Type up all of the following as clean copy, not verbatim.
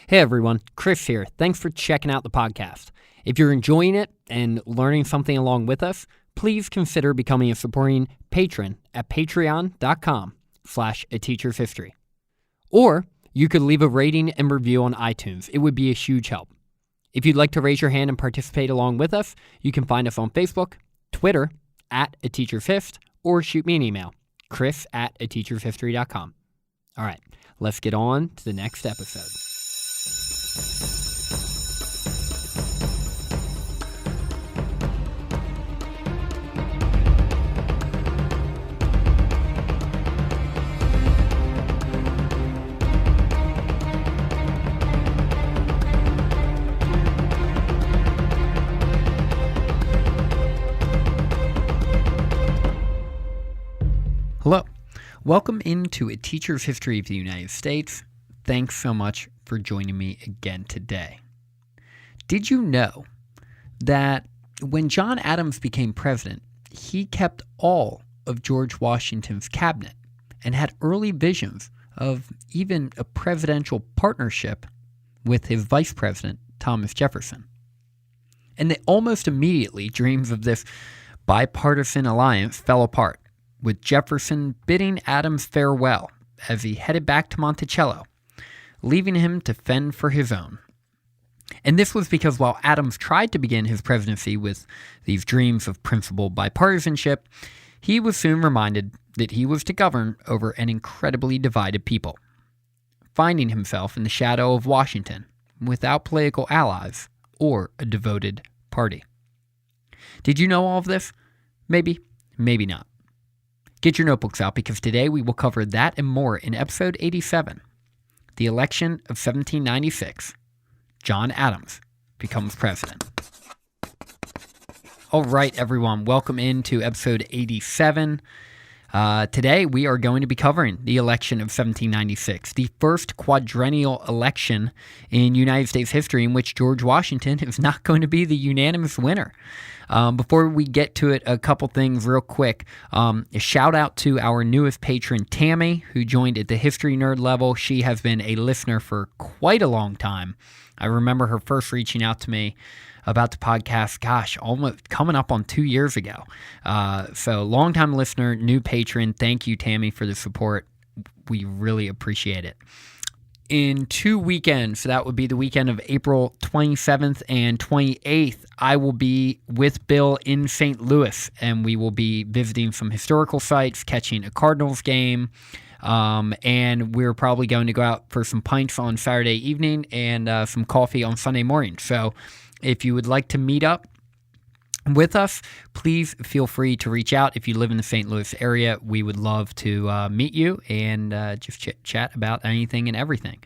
Hey everyone, Chris here. Thanks for checking out the podcast. If you're enjoying it and learning something along with us, please consider becoming a supporting patron at patreon.com/ateacherhistory. Or you could leave a rating and review on iTunes. It would be a huge help. If you'd like to raise your hand and participate along with us, you can find us on Facebook, Twitter, @ateacherfist, or shoot me an email, chris@ateacherhistory.com. All right, let's get on to the next episode. Hello. Welcome into A Teacher's History of the United States. Thanks so much for joining me again today. Did you know that when John Adams became president, he kept all of George Washington's cabinet and had early visions of even a presidential partnership with his vice president, Thomas Jefferson? And that almost immediately dreams of this bipartisan alliance fell apart, with Jefferson bidding Adams farewell as he headed back to Monticello, leaving him to fend for his own. And this was because while Adams tried to begin his presidency with these dreams of principled bipartisanship, he was soon reminded that he was to govern over an incredibly divided people, finding himself in the shadow of Washington without political allies or a devoted party. Did you know all of this? Maybe, maybe not. Get your notebooks out because today we will cover that and more in episode 87, the election of 1796. John Adams becomes president. All right, everyone, welcome into episode 87. Today we are going to be covering the election of 1796, the first quadrennial election in United States history in which George Washington is not going to be the unanimous winner. Before we get to it, a couple things real quick. A shout out to our newest patron, Tammy, who joined at the History Nerd level. She has been a listener for quite a long time. I remember her first reaching out to me about the podcast, almost coming up on 2 years ago. So longtime listener, new patron. Thank you, Tammy, for the support. We really appreciate it. In 2 weekends, so that would be the weekend of April 27th and 28th, I will be with Bill in St. Louis, and we will be visiting some historical sites, catching a Cardinals game, and we're probably going to go out for some pints on Saturday evening and some coffee on Sunday morning. So if you would like to meet up with us, please feel free to reach out. If you live in the St. Louis area, we would love to meet you and just chat about anything and everything.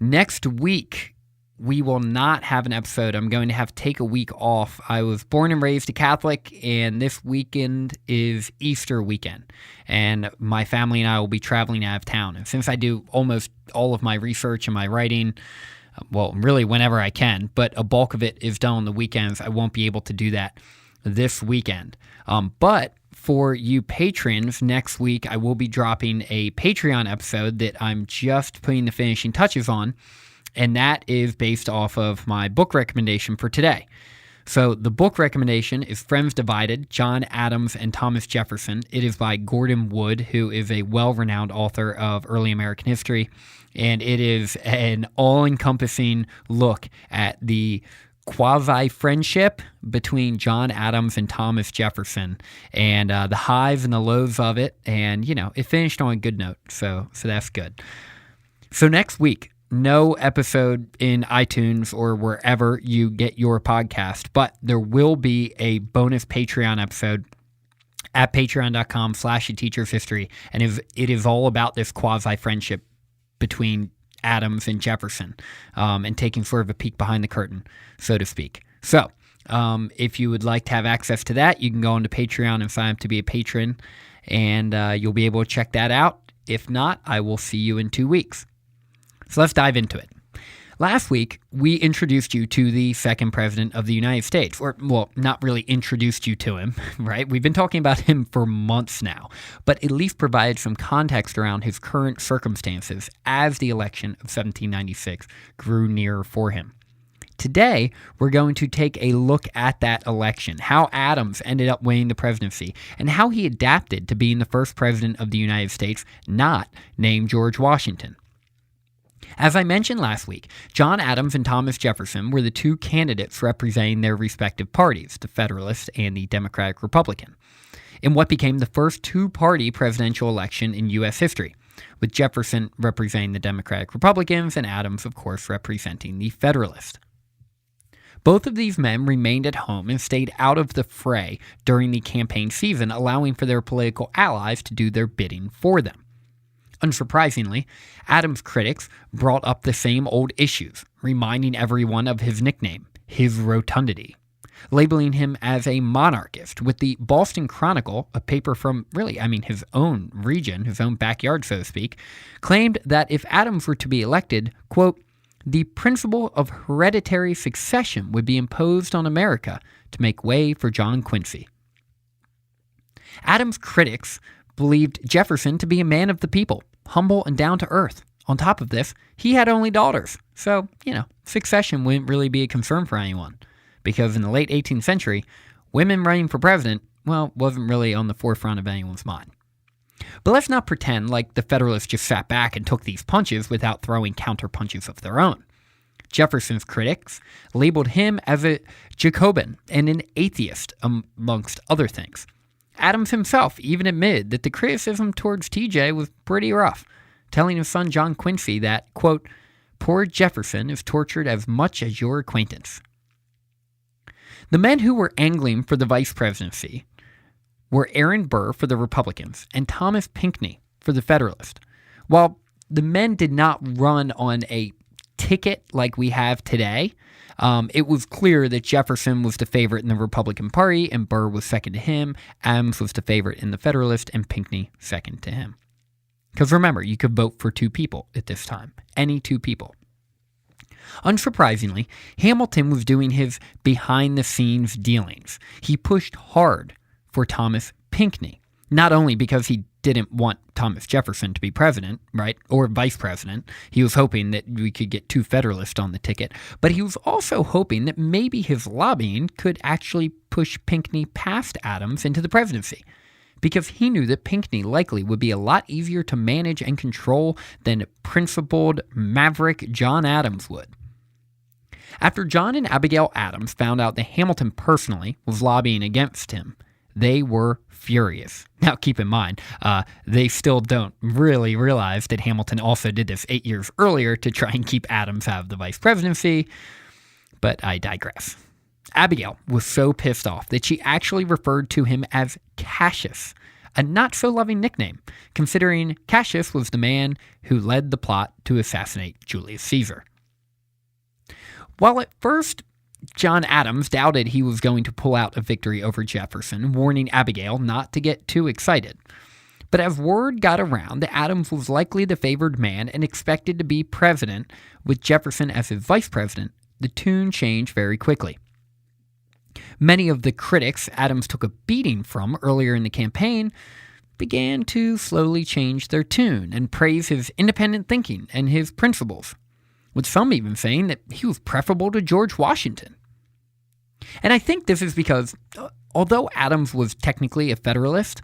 Next week, we will not have an episode. I'm going to have to take a week off. I was born and raised a Catholic, and this weekend is Easter weekend, and my family and I will be traveling out of town. And since I do almost all of my research and my writing, well, really whenever I can, but a bulk of it is done on the weekends, I won't be able to do that this weekend. But for you patrons, next week I will be dropping a Patreon episode that I'm just putting the finishing touches on, and that is based off of my book recommendation for today. So the book recommendation is Friends Divided, John Adams and Thomas Jefferson. It is by Gordon Wood, who is a well-renowned author of early American history, and it is an all-encompassing look at the quasi-friendship between John Adams and Thomas Jefferson, and the highs and the lows of it, and, it finished on a good note, so that's good. So next week, no episode in iTunes or wherever you get your podcast, but there will be a bonus Patreon episode at patreon.com/ateachershistory, and it is all about this quasi-friendship between Adams and Jefferson, and taking sort of a peek behind the curtain, so to speak. So if you would like to have access to that, you can go onto Patreon and sign up to be a patron, and you'll be able to check that out. If not, I will see you in 2 weeks. So let's dive into it. Last week, we introduced you to the second president of the United States, or, well, not really introduced you to him, right? We've been talking about him for months now, but at least provided some context around his current circumstances as the election of 1796 grew nearer for him. Today, we're going to take a look at that election, how Adams ended up winning the presidency, and how he adapted to being the first president of the United States not named George Washington. As I mentioned last week, John Adams and Thomas Jefferson were the two candidates representing their respective parties, the Federalist and the Democratic Republican, in what became the first two-party presidential election in U.S. history, with Jefferson representing the Democratic Republicans and Adams, of course, representing the Federalist. Both of these men remained at home and stayed out of the fray during the campaign season, allowing for their political allies to do their bidding for them. Unsurprisingly, Adams' critics brought up the same old issues, reminding everyone of his nickname, his rotundity, labeling him as a monarchist, with the Boston Chronicle, a paper from his own region, his own backyard, so to speak, claimed that if Adams were to be elected, quote, the principle of hereditary succession would be imposed on America to make way for John Quincy. Adams' critics believed Jefferson to be a man of the people, humble and down to earth. On top of this, he had only daughters, so, succession wouldn't really be a concern for anyone, because in the late 18th century, women running for president, wasn't really on the forefront of anyone's mind. But let's not pretend like the Federalists just sat back and took these punches without throwing counter-punches of their own. Jefferson's critics labeled him as a Jacobin and an atheist, amongst other things. Adams himself even admitted that the criticism towards TJ was pretty rough, telling his son John Quincy that, quote, poor Jefferson is tortured as much as your acquaintance. The men who were angling for the vice presidency were Aaron Burr for the Republicans and Thomas Pinckney for the Federalist. While the men did not run on a ticket like we have today, it was clear that Jefferson was the favorite in the Republican Party and Burr was second to him. Adams was the favorite in the Federalist and Pinckney second to him. Because remember, you could vote for two people at this time, any two people. Unsurprisingly, Hamilton was doing his behind-the-scenes dealings. He pushed hard for Thomas Pinckney, not only because he didn't want Thomas Jefferson to be president, right, or vice president. He was hoping that we could get two Federalists on the ticket, but he was also hoping that maybe his lobbying could actually push Pinckney past Adams into the presidency, because he knew that Pinckney likely would be a lot easier to manage and control than principled maverick John Adams would. After John and Abigail Adams found out that Hamilton personally was lobbying against him, they were furious. Now, keep in mind, they still don't really realize that Hamilton also did this 8 years earlier to try and keep Adams out of the vice presidency, but I digress. Abigail was so pissed off that she actually referred to him as Cassius, a not-so-loving nickname, considering Cassius was the man who led the plot to assassinate Julius Caesar. While at first John Adams doubted he was going to pull out a victory over Jefferson, warning Abigail not to get too excited. But as word got around that Adams was likely the favored man and expected to be president with Jefferson as his vice president, the tune changed very quickly. Many of the critics Adams took a beating from earlier in the campaign began to slowly change their tune and praise his independent thinking and his principles, with some even saying that he was preferable to George Washington. And I think this is because, although Adams was technically a Federalist,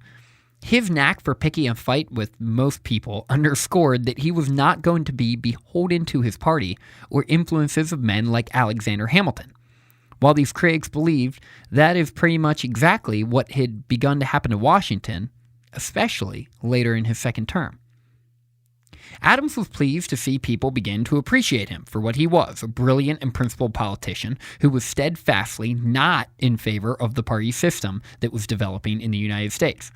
his knack for picking a fight with most people underscored that he was not going to be beholden to his party or influences of men like Alexander Hamilton. While these critics believed that is pretty much exactly what had begun to happen to Washington, especially later in his second term. Adams was pleased to see people begin to appreciate him for what he was, a brilliant and principled politician who was steadfastly not in favor of the party system that was developing in the United States.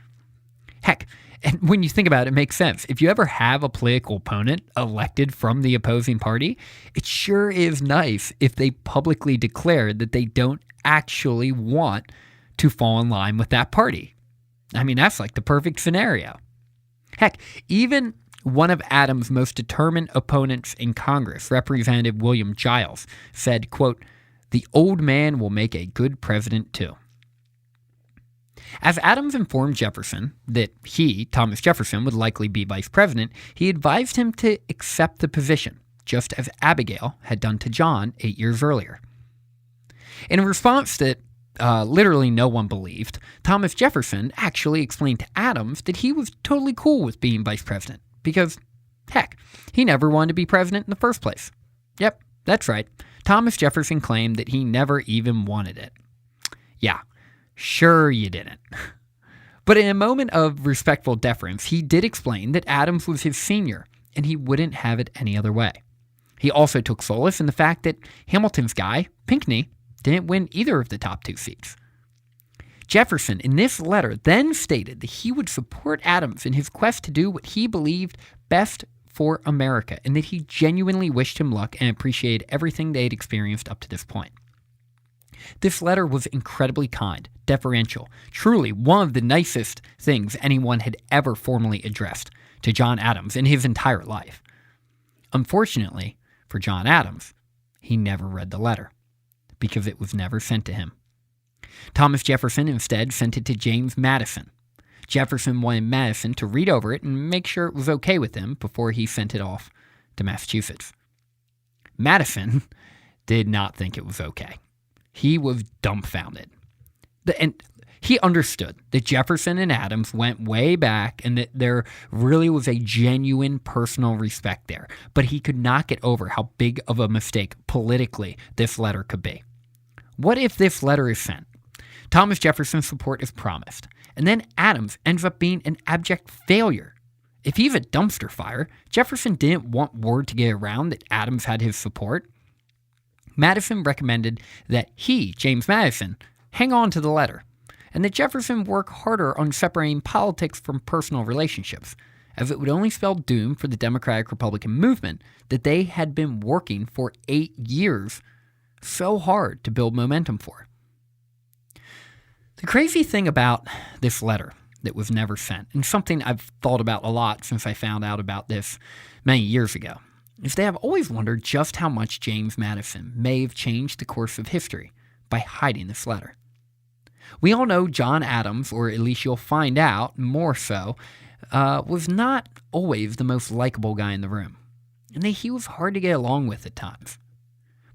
Heck, and when you think about it, it makes sense. If you ever have a political opponent elected from the opposing party, it sure is nice if they publicly declare that they don't actually want to fall in line with that party. I mean, that's like the perfect scenario. Heck, even One of Adams' most determined opponents in Congress, Representative William Giles, said, quote, "The old man will make a good president too." As Adams informed Jefferson that he, Thomas Jefferson, would likely be vice president, he advised him to accept the position, just as Abigail had done to John 8 years earlier. In a response that literally no one believed, Thomas Jefferson actually explained to Adams that he was totally cool with being vice president because, heck, he never wanted to be president in the first place. Yep, that's right. Thomas Jefferson claimed that he never even wanted it. Yeah, sure you didn't. But in a moment of respectful deference, he did explain that Adams was his senior and he wouldn't have it any other way. He also took solace in the fact that Hamilton's guy, Pinckney, didn't win either of the top 2 seats. Jefferson, in this letter, then stated that he would support Adams in his quest to do what he believed best for America, and that he genuinely wished him luck and appreciated everything they had experienced up to this point. This letter was incredibly kind, deferential, truly one of the nicest things anyone had ever formally addressed to John Adams in his entire life. Unfortunately, for John Adams, he never read the letter, because it was never sent to him. Thomas Jefferson instead sent it to James Madison. Jefferson wanted Madison to read over it and make sure it was okay with him before he sent it off to Massachusetts. Madison did not think it was okay. He was dumbfounded. And he understood that Jefferson and Adams went way back and that there really was a genuine personal respect there. But he could not get over how big of a mistake politically this letter could be. What if this letter is sent? Thomas Jefferson's support is promised, and then Adams ends up being an abject failure. If he's a dumpster fire, Jefferson didn't want word to get around that Adams had his support. Madison recommended that he, James Madison, hang on to the letter, and that Jefferson work harder on separating politics from personal relationships, as it would only spell doom for the Democratic-Republican movement that they had been working for 8 years so hard to build momentum for. The crazy thing about this letter that was never sent, and something I've thought about a lot since I found out about this many years ago, is that I've always wondered just how much James Madison may have changed the course of history by hiding this letter. We all know John Adams, or at least you'll find out more so, was not always the most likable guy in the room, and that he was hard to get along with at times.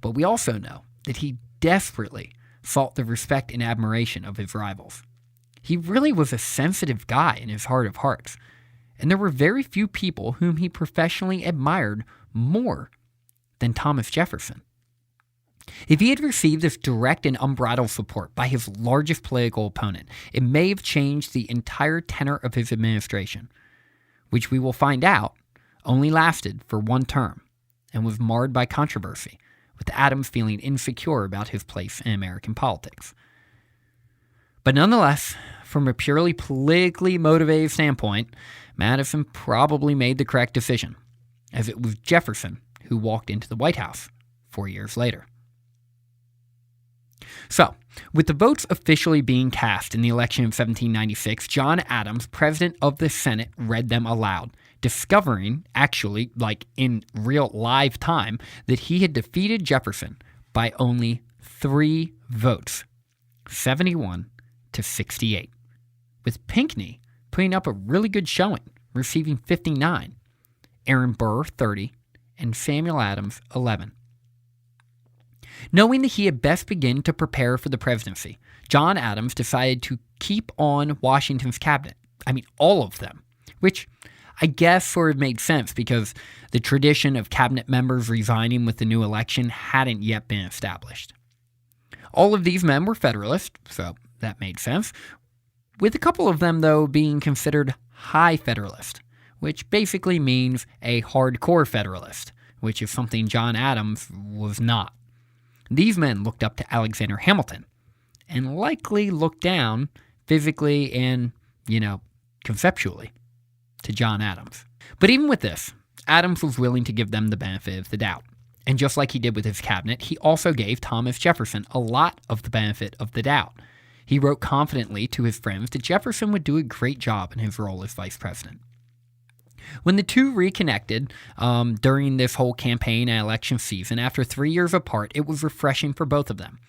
But we also know that he desperately sought the respect and admiration of his rivals. He really was a sensitive guy in his heart of hearts, and there were very few people whom he professionally admired more than Thomas Jefferson. If he had received this direct and unbridled support by his largest political opponent, it may have changed the entire tenor of his administration, which we will find out only lasted for 1 term and was marred by controversy, with Adams feeling insecure about his place in American politics. But nonetheless, from a purely politically motivated standpoint, Madison probably made the correct decision, as it was Jefferson who walked into the White House 4 years later. So, with the votes officially being cast in the election of 1796, John Adams, president of the Senate, read them aloud, discovering, actually, like in real live time, that he had defeated Jefferson by only 3 votes, 71 to 68, with Pinckney putting up a really good showing, receiving 59, Aaron Burr 30, and Samuel Adams 11. Knowing that he had best begin to prepare for the presidency, John Adams decided to keep on Washington's cabinet. I mean, all of them, which I guess sort of made sense because the tradition of cabinet members resigning with the new election hadn't yet been established. All of these men were Federalists, so that made sense, with a couple of them, though, being considered high Federalist, which basically means a hardcore Federalist, which is something John Adams was not. These men looked up to Alexander Hamilton, and likely looked down physically and, conceptually, to John Adams. But even with this, Adams was willing to give them the benefit of the doubt. And just like he did with his cabinet, he also gave Thomas Jefferson a lot of the benefit of the doubt. He wrote confidently to his friends that Jefferson would do a great job in his role as vice president. When the two reconnected during this whole campaign and election season, after 3 years apart, it was refreshing for both of them.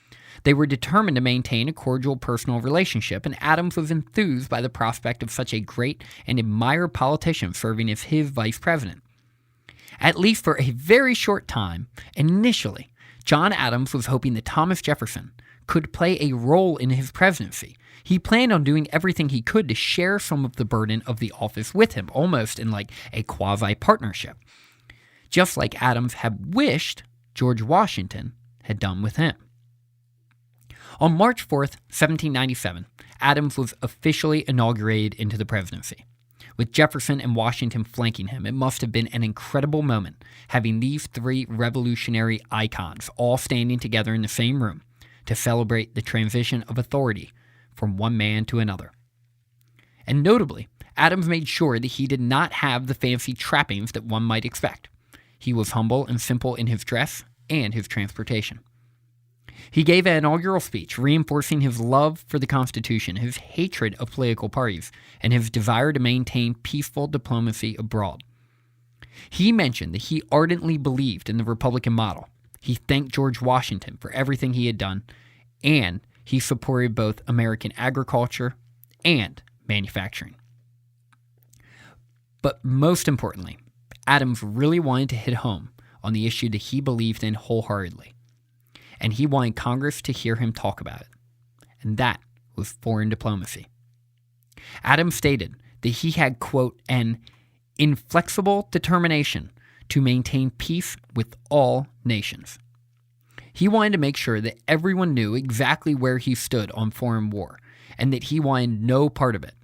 They were determined to maintain a cordial personal relationship, and Adams was enthused by the prospect of such a great and admired politician serving as his vice president. At least for a very short time, initially, John Adams was hoping that Thomas Jefferson could play a role in his presidency. He planned on doing everything he could to share some of the burden of the office with him, almost in like a quasi-partnership, just like Adams had wished George Washington had done with him. On March 4th, 1797, Adams was officially inaugurated into the presidency. With Jefferson and Washington flanking him, it must have been an incredible moment having these three revolutionary icons all standing together in the same room to celebrate the transition of authority from one man to another. And notably, Adams made sure that he did not have the fancy trappings that one might expect. He was humble and simple in his dress and his transportation. He gave an inaugural speech reinforcing his love for the Constitution, his hatred of political parties, and his desire to maintain peaceful diplomacy abroad. He mentioned that he ardently believed in the Republican model. He thanked George Washington for everything he had done, and he supported both American agriculture and manufacturing. But most importantly, Adams really wanted to hit home on the issue that he believed in wholeheartedly, and he wanted Congress to hear him talk about it, and that was foreign diplomacy. Adams stated that he had, quote, an inflexible determination to maintain peace with all nations. He wanted to make sure that everyone knew exactly where he stood on foreign war, and that he wanted no part of it.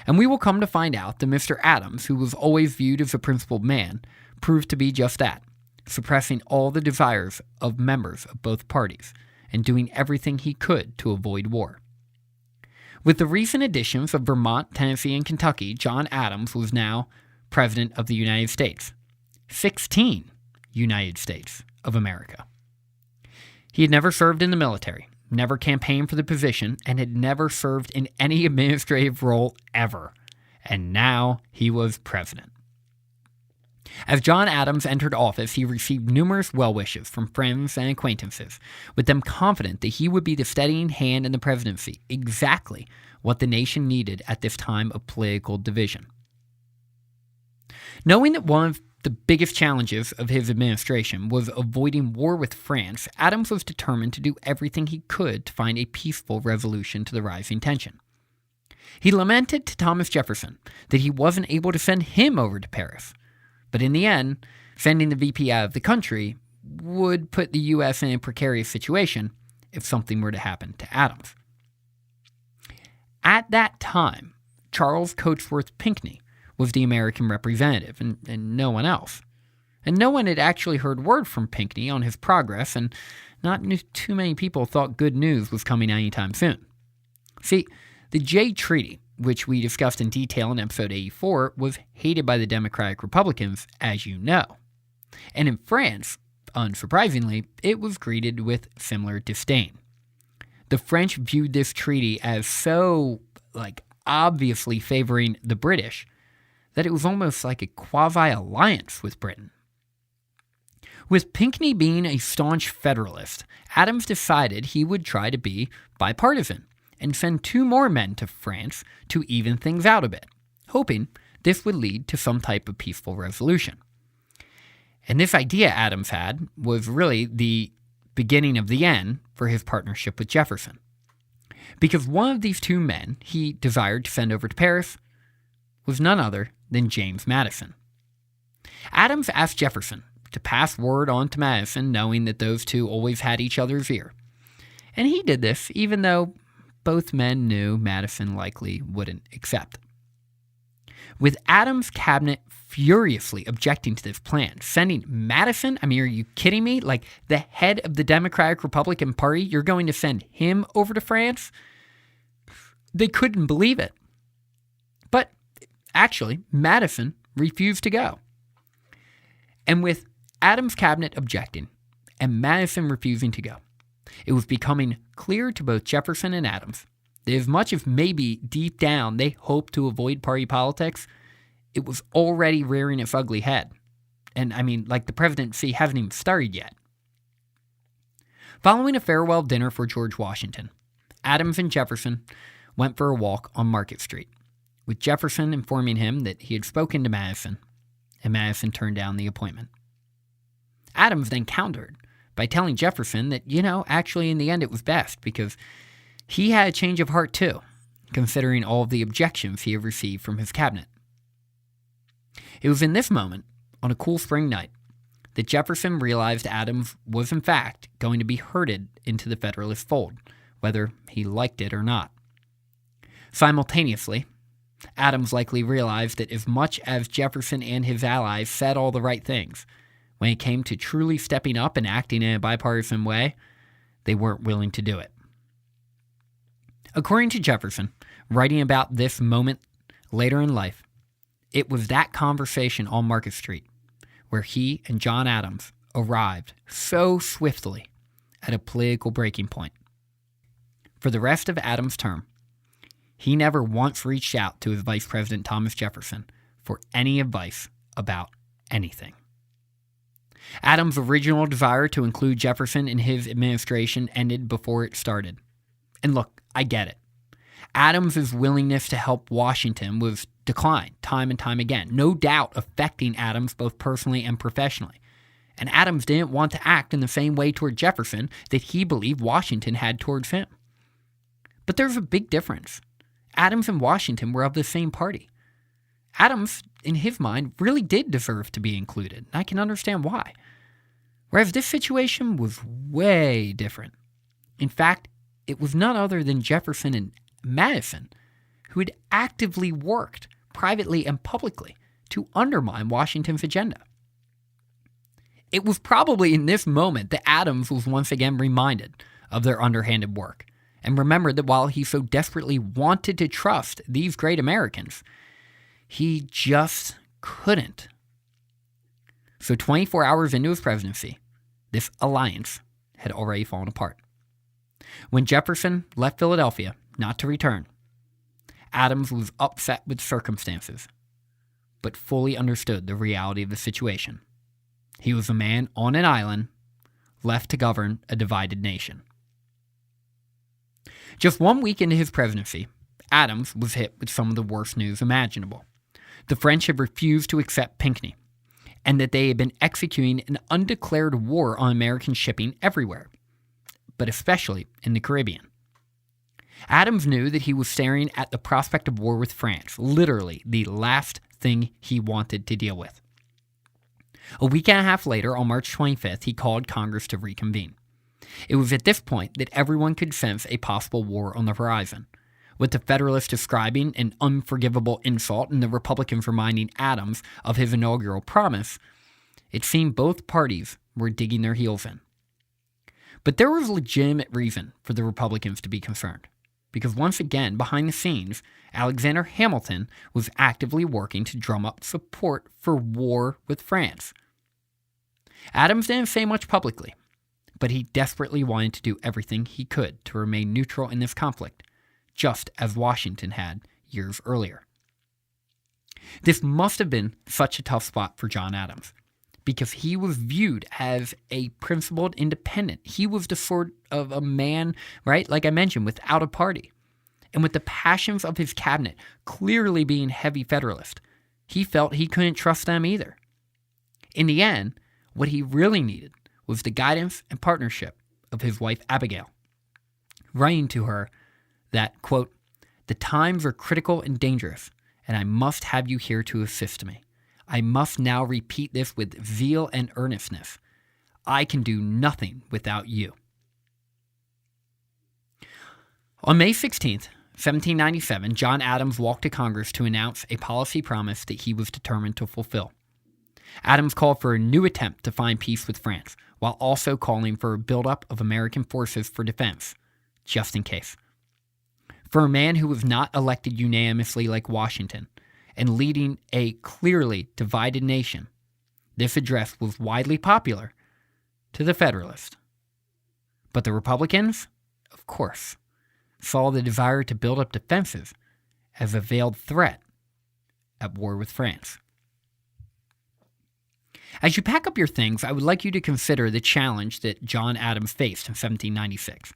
And we will come to find out that Mr. Adams, who was always viewed as a principled man, proved to be just that, suppressing all the desires of members of both parties, and doing everything he could to avoid war. With the recent additions of Vermont, Tennessee, and Kentucky, John Adams was now President of the United States. 16 United States of America. He had never served in the military, never campaigned for the position, and had never served in any administrative role ever. And now he was president. As John Adams entered office, he received numerous well wishes from friends and acquaintances, with them confident that he would be the steadying hand in the presidency, exactly what the nation needed at this time of political division. Knowing that one of the biggest challenges of his administration was avoiding war with France, Adams was determined to do everything he could to find a peaceful resolution to the rising tension. He lamented to Thomas Jefferson that he wasn't able to send him over to Paris, but in the end, sending the VP out of the country would put the U.S. in a precarious situation if something were to happen to Adams. At that time, Charles Coatsworth Pinckney was the American representative, and no one else. And no one had actually heard word from Pinckney on his progress, and not too many people thought good news was coming anytime soon. See, the Jay Treaty, which we discussed in detail in episode 84, was hated by the Democratic Republicans, as you know. And in France, unsurprisingly, it was greeted with similar disdain. The French viewed this treaty as so, obviously favoring the British, that it was almost like a quasi-alliance with Britain. With Pinckney being a staunch Federalist, Adams decided he would try to be bipartisan and send 2 more men to France to even things out a bit, hoping this would lead to some type of peaceful resolution. And this idea Adams had was really the beginning of the end for his partnership with Jefferson. Because one of these 2 men he desired to send over to Paris was none other than James Madison. Adams asked Jefferson to pass word on to Madison, knowing that those 2 always had each other's ear. And he did this, even though both men knew Madison likely wouldn't accept. With Adams' cabinet furiously objecting to this plan, sending Madison, are you kidding me? The head of the Democratic Republican Party, you're going to send him over to France? They couldn't believe it. But actually, Madison refused to go. And with Adams' cabinet objecting and Madison refusing to go, it was becoming clear to both Jefferson and Adams that as much as maybe deep down they hoped to avoid party politics, it was already rearing its ugly head. And the presidency hasn't even started yet. Following a farewell dinner for George Washington, Adams and Jefferson went for a walk on Market Street, with Jefferson informing him that he had spoken to Madison, and Madison turned down the appointment. Adams then countered by telling Jefferson that, actually in the end it was best because he had a change of heart too, considering all of the objections he had received from his cabinet. It was in this moment, on a cool spring night, that Jefferson realized Adams was in fact going to be herded into the Federalist fold, whether he liked it or not. Simultaneously, Adams likely realized that as much as Jefferson and his allies said all the right things, when it came to truly stepping up and acting in a bipartisan way, they weren't willing to do it. According to Jefferson, writing about this moment later in life, it was that conversation on Market Street where he and John Adams arrived so swiftly at a political breaking point. For the rest of Adams' term, he never once reached out to his Vice President Thomas Jefferson for any advice about anything. Adams' original desire to include Jefferson in his administration ended before it started. And look, I get it. Adams' willingness to help Washington was declined time and time again, no doubt affecting Adams both personally and professionally. And Adams didn't want to act in the same way toward Jefferson that he believed Washington had towards him. But there's a big difference. Adams and Washington were of the same party. Adams, in his mind, really did deserve to be included, and I can understand why. Whereas this situation was way different. In fact, it was none other than Jefferson and Madison who had actively worked privately and publicly to undermine Washington's agenda. It was probably in this moment that Adams was once again reminded of their underhanded work, and remembered that while he so desperately wanted to trust these great Americans, he just couldn't. So 24 hours into his presidency, this alliance had already fallen apart. When Jefferson left Philadelphia, not to return, Adams was upset with circumstances, but fully understood the reality of the situation. He was a man on an island, left to govern a divided nation. Just 1 week into his presidency, Adams was hit with some of the worst news imaginable. The French had refused to accept Pinckney, and that they had been executing an undeclared war on American shipping everywhere, but especially in the Caribbean. Adams knew that he was staring at the prospect of war with France, literally the last thing he wanted to deal with. A week and a half later, on March 25th, he called Congress to reconvene. It was at this point that everyone could sense a possible war on the horizon, with the Federalists describing an unforgivable insult and the Republicans reminding Adams of his inaugural promise. It seemed both parties were digging their heels in. But there was legitimate reason for the Republicans to be concerned, because once again, behind the scenes, Alexander Hamilton was actively working to drum up support for war with France. Adams didn't say much publicly, but he desperately wanted to do everything he could to remain neutral in this conflict, just as Washington had years earlier. This must have been such a tough spot for John Adams, because he was viewed as a principled independent. He was the sort of a man, right, like I mentioned, without a party. And with the passions of his cabinet clearly being heavy Federalist, he felt he couldn't trust them either. In the end, what he really needed was the guidance and partnership of his wife Abigail, writing to her that, quote, "The times are critical and dangerous, and I must have you here to assist me. I must now repeat this with zeal and earnestness. I can do nothing without you." On May 16th, 1797, John Adams walked to Congress to announce a policy promise that he was determined to fulfill. Adams called for a new attempt to find peace with France, while also calling for a buildup of American forces for defense, just in case. For a man who was not elected unanimously like Washington, and leading a clearly divided nation, this address was widely popular to the Federalists. But the Republicans, of course, saw the desire to build up defenses as a veiled threat, at war with France. As you pack up your things, I would like you to consider the challenge that John Adams faced in 1796.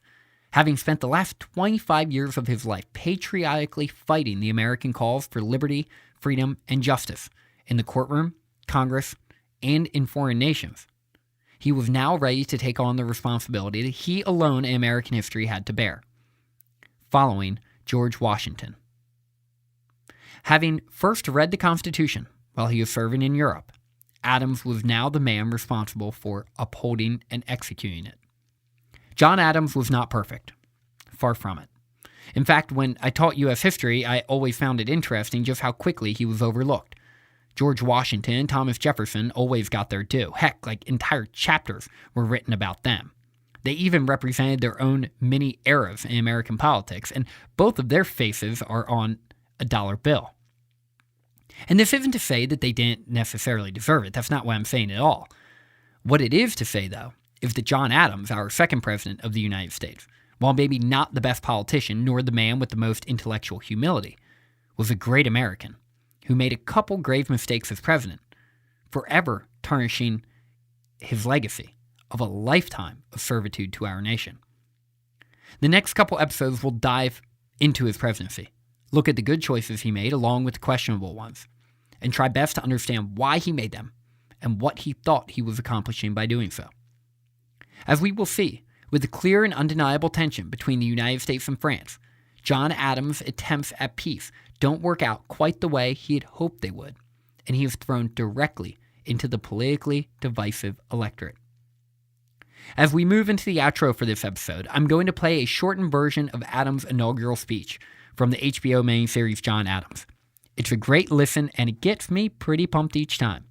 Having spent the last 25 years of his life patriotically fighting the American cause for liberty, freedom, and justice in the courtroom, Congress, and in foreign nations, he was now ready to take on the responsibility that he alone in American history had to bear, following George Washington. Having first read the Constitution while he was serving in Europe, Adams was now the man responsible for upholding and executing it. John Adams was not perfect. Far from it. In fact, when I taught U.S. history, I always found it interesting just how quickly he was overlooked. George Washington and Thomas Jefferson always got their due. Heck, like entire chapters were written about them. They even represented their own mini eras in American politics, and both of their faces are on a dollar bill. And this isn't to say that they didn't necessarily deserve it. That's not what I'm saying at all. What it is to say, though, is that John Adams, our second president of the United States, while maybe not the best politician nor the man with the most intellectual humility, was a great American who made a couple grave mistakes as president, forever tarnishing his legacy of a lifetime of servitude to our nation. The next couple episodes will dive into his presidency, look at the good choices he made along with the questionable ones, and try best to understand why he made them and what he thought he was accomplishing by doing so. As we will see, with the clear and undeniable tension between the United States and France, John Adams' attempts at peace don't work out quite the way he had hoped they would, and he is thrown directly into the politically divisive electorate. As we move into the outro for this episode, I'm going to play a shortened version of Adams' inaugural speech from the HBO miniseries John Adams. It's a great listen, and it gets me pretty pumped each time.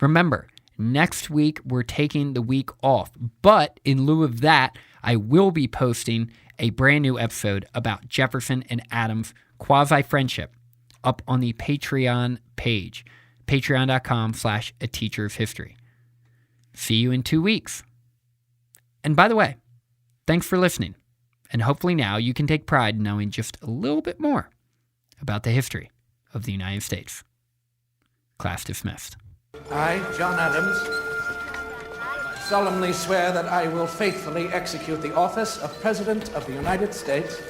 Remember, next week we're taking the week off, but in lieu of that, I will be posting a brand new episode about Jefferson and Adams' quasi-friendship up on the Patreon page, patreon.com/ateachershistory. See you in 2 weeks. And by the way, thanks for listening. And hopefully now you can take pride in knowing just a little bit more about the history of the United States. Class dismissed. I, John Adams, solemnly swear that I will faithfully execute the office of President of the United States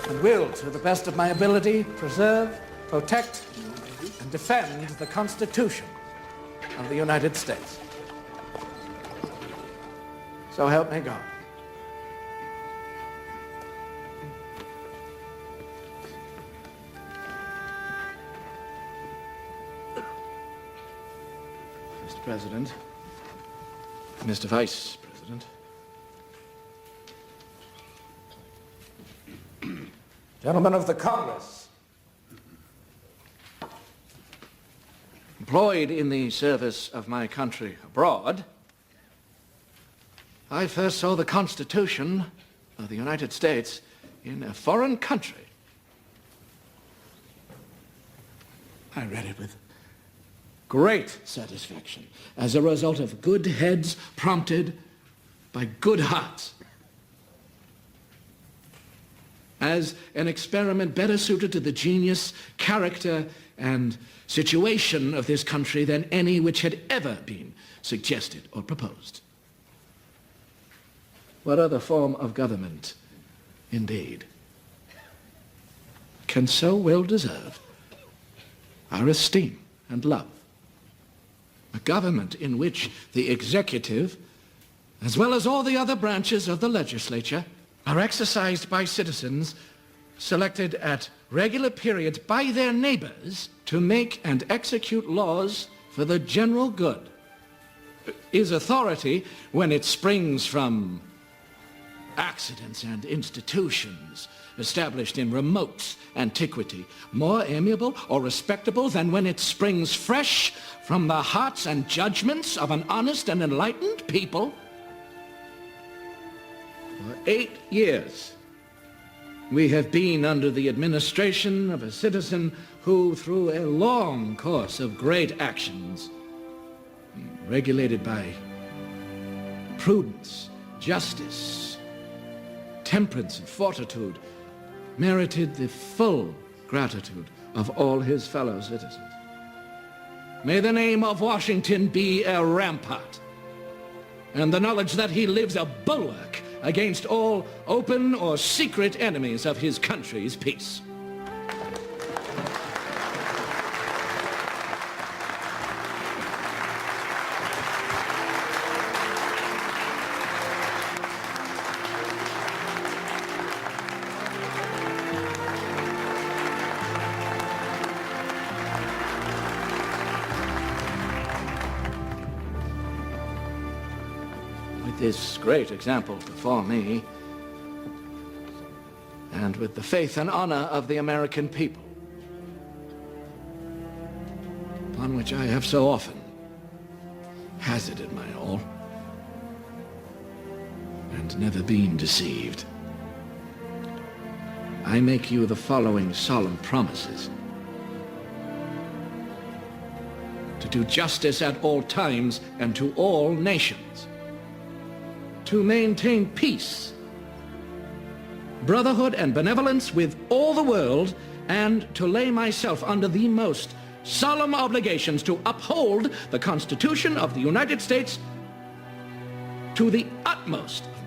and will, to the best of my ability, preserve, protect, and defend the Constitution of the United States. So help me God. Mr. President, Mr. Vice President, gentlemen of the Congress, employed in the service of my country abroad, I first saw the Constitution of the United States in a foreign country. I read it with great satisfaction as a result of good heads prompted by good hearts. As an experiment better suited to the genius, character, and situation of this country than any which had ever been suggested or proposed. What other form of government, indeed, can so well deserve our esteem and love? A government in which the executive, as well as all the other branches of the legislature, are exercised by citizens selected at regular periods by their neighbors to make and execute laws for the general good, is authority when it springs from accidents and institutions established in remote antiquity, more amiable or respectable than when it springs fresh from the hearts and judgments of an honest and enlightened people? For 8 years, we have been under the administration of a citizen who, through a long course of great actions, regulated by prudence, justice, temperance, and fortitude, merited the full gratitude of all his fellow citizens. May the name of Washington be a rampart, and the knowledge that he lives a bulwark against all open or secret enemies of his country's peace. With this great example before me, and with the faith and honor of the American people, upon which I have so often hazarded my all, and never been deceived, I make you the following solemn promises: to do justice at all times and to all nations, to maintain peace, brotherhood, and benevolence with all the world, and to lay myself under the most solemn obligations to uphold the Constitution of the United States to the utmost of